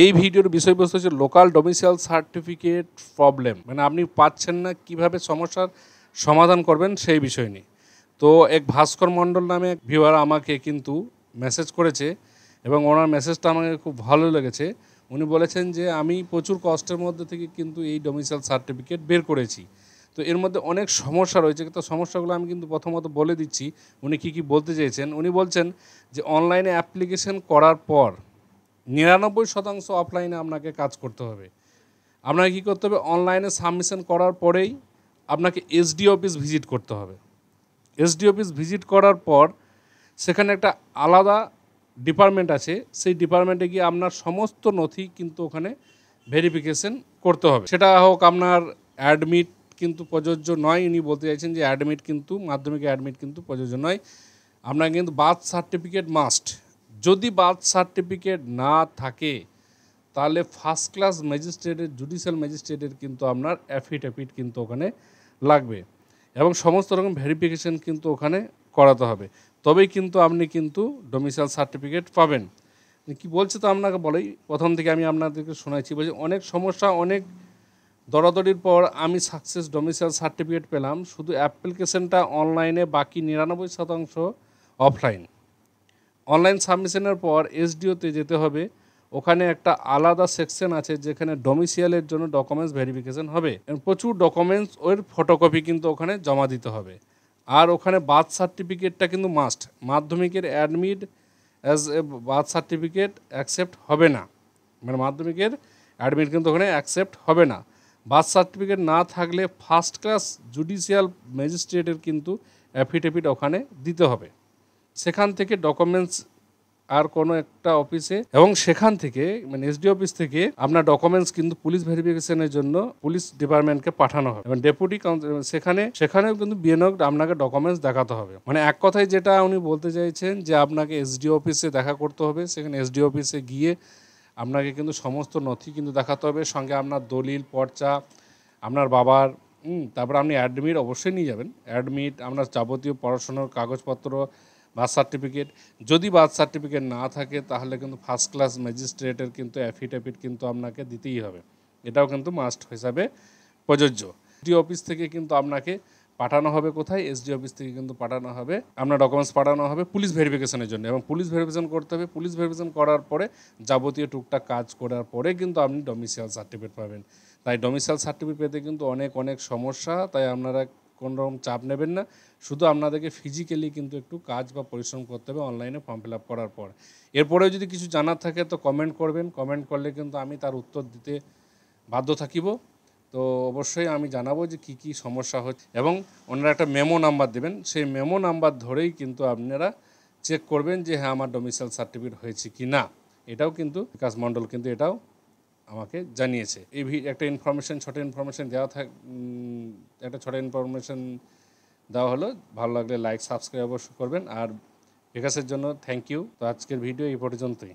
এই ভিডিওর বিষয়বস্তু হচ্ছে লোকাল ডোমিসাইল সার্টিফিকেট প্রবলেম, মানে আপনি পাচ্ছেন না, কিভাবে সমস্যার সমাধান করবেন সেই বিষয় নিয়ে। তো এক ভাস্কর মণ্ডল নামে এক ভিউয়ার আমাকে কিন্তু মেসেজ করেছে এবং ওনার মেসেজটা আমাকে খুব ভালো লেগেছে। উনি বলেছেন যে আমি প্রচুর কষ্টের মধ্যে থেকে কিন্তু এই ডোমিসাইল সার্টিফিকেট বের করেছি। তো এর মধ্যে অনেক সমস্যা রয়েছে, তো সমস্যাগুলো আমি কিন্তু প্রথমত বলে দিচ্ছি উনি কী বলতে চেয়েছেন। উনি বলছেন যে অনলাইনে অ্যাপ্লিকেশন করার পর 99% অফলাইনে আপনাকে কাজ করতে হবে। আপনাকে কী করতে হবে, অনলাইনে সাবমিশন করার পরেই আপনাকে এসডি অফিস ভিজিট করতে হবে। এসডি অফিস ভিজিট করার পর সেখানে একটা আলাদা ডিপার্টমেন্ট আছে, সেই ডিপার্টমেন্টে গিয়ে আপনার সমস্ত নথি কিন্তু ওখানে ভেরিফিকেশন করতে হবে। সেটা হোক আপনার অ্যাডমিট কিন্তু প্রযোজ্য নয়, উনি বলতে চাইছেন যে অ্যাডমিট কিন্তু মাধ্যমিক অ্যাডমিট কিন্তু প্রযোজ্য নয়। আপনার কিন্তু বার্থ সার্টিফিকেট মাস্ট। যদি বার্থ সার্টিফিকেট না থাকে তাহলে ফার্স্ট ক্লাস ম্যাজিস্ট্রেটের জুডিশিয়াল ম্যাজিস্ট্রেটের কিন্তু আপনার অ্যাফিডেভিট কিন্তু ওখানে লাগবে এবং সমস্ত রকম ভেরিফিকেশন কিন্তু ওখানে করাতে হবে, তবেই কিন্তু আপনি কিন্তু ডোমিসাইল সার্টিফিকেট পাবেন। কি বলছে তো আপনাকে বলেই প্রথম থেকে আমি আপনাদেরকে শোনাচ্ছি। বলছি অনেক সমস্যা, অনেক দরাদরির পর আমি সাকসেস ডোমিসাইল সার্টিফিকেট পেলাম। শুধু অ্যাপ্লিকেশনটা অনলাইনে, বাকি 99% অফলাইন। অনলাইন সাবমিশনের পর এসডিওতে যেতে হবে, ওখানে একটা আলাদা সেকশন আছে যেখানে ডোমিসাইলের জন্য ডকুমেন্টস ভেরিফিকেশন হবে। প্রচুর ডকুমেন্টস ওর ফটোকপি কিন্তু ওখানে জমা দিতে হবে। আর ওখানে বার্থ সার্টিফিকেটটা কিন্তু মাস্ট। মাধ্যমিকের admit as a birth certificate accept হবে না, মানে মাধ্যমিকের অ্যাডমিট কিন্তু ওখানে অ্যাকসেপ্ট হবে না। বার্থ সার্টিফিকেট না থাকলে ফার্স্ট ক্লাস জুডিশিয়াল ম্যাজিস্ট্রেটের কিন্তু অ্যাফিডেভিট ওখানে দিতে হবে। সেখান থেকে ডকুমেন্টস আর কোনো একটা অফিসে, এবং সেখান থেকে মানে এসডি অফিস থেকে আপনার ডকুমেন্টস কিন্তু পুলিশ ভেরিফিকেশনের জন্য পুলিশ ডিপার্টমেন্টকে পাঠানো হবে এবং ডেপুটি সেখানেও কিন্তু বিএনও আপনাকে ডকুমেন্টস দেখাতে হবে। মানে এক কথায় যেটা উনি বলতে চাইছেন যে আপনাকে এসডি অফিসে দেখা করতে হবে। সেখানে এসডি অফিসে গিয়ে আপনাকে কিন্তু সমস্ত নথি কিন্তু দেখাতে হবে, সঙ্গে আপনার দলিল, পর্চা, আপনার বাবার, তারপর আপনি অ্যাডমিট অবশ্যই নিয়ে যাবেন। অ্যাডমিট, আপনার যাবতীয় পড়াশোনার কাগজপত্র, বার্থ সার্টিফিকেট। যদি বার্থ সার্টিফিকেট না থাকে তাহলে কিন্তু ফার্স্ট ক্লাস ম্যাজিস্ট্রেটের কিন্তু অ্যাফিডেভিট কিন্তু আপনাকে দিতেই হবে। এটাও কিন্তু মাস্ট হিসাবে প্রযোজ্য। এসডি অফিস থেকে কিন্তু আপনাকে পাঠানো হবে কোথায়, এসডি অফিস থেকে কিন্তু পাঠানো হবে, আপনার ডকুমেন্টস পাঠানো হবে পুলিশ ভেরিফিকেশনের জন্য, এবং পুলিশ ভেরিফিকেশন করতে হবে। পুলিশ ভেরিফিকেশন করার পরে যাবতীয় টুকটাক কাজ করার পরে কিন্তু আপনি ডোমিসাইল সার্টিফিকেট পাবেন। তাই ডোমিসাইল সার্টিফিকেট পেতে কিন্তু অনেক সমস্যা, তাই আপনারা কোনোরকম চাপ নেবেন না। শুধু আপনাদেরকে ফিজিক্যালি কিন্তু একটু কাজ বা পরিশ্রম করতে হবে অনলাইনে ফর্ম ফিল আপ করার পর। এরপরেও যদি কিছু জানার থাকে তো কমেন্ট করবেন, কমেন্ট করলে কিন্তু আমি তার উত্তর দিতে বাধ্য থাকিব। তো অবশ্যই আমি জানাবো যে কী সমস্যা হচ্ছে, এবং ওনারা একটা মেমো নাম্বার দেবেন, সেই মেমো নাম্বার ধরেই কিন্তু আপনারা চেক করবেন যে হ্যাঁ আমার ডোমিসাইল সার্টিফিকেট হয়েছে কি না। এটাও কিন্তু বিকাশ মণ্ডল কিন্তু এটাও আমাকে জানিয়েছে। এই একটা ইনফরমেশন, ছোটো ইনফরমেশন একটা ছোটো ইনফরমেশন দেওয়া হলো। ভালো লাগলে লাইক, সাবস্ক্রাইব অবশ্যই করবেন। আর বিকাশের জন্য থ্যাংক ইউ। তো আজকের ভিডিও এই পর্যন্তই।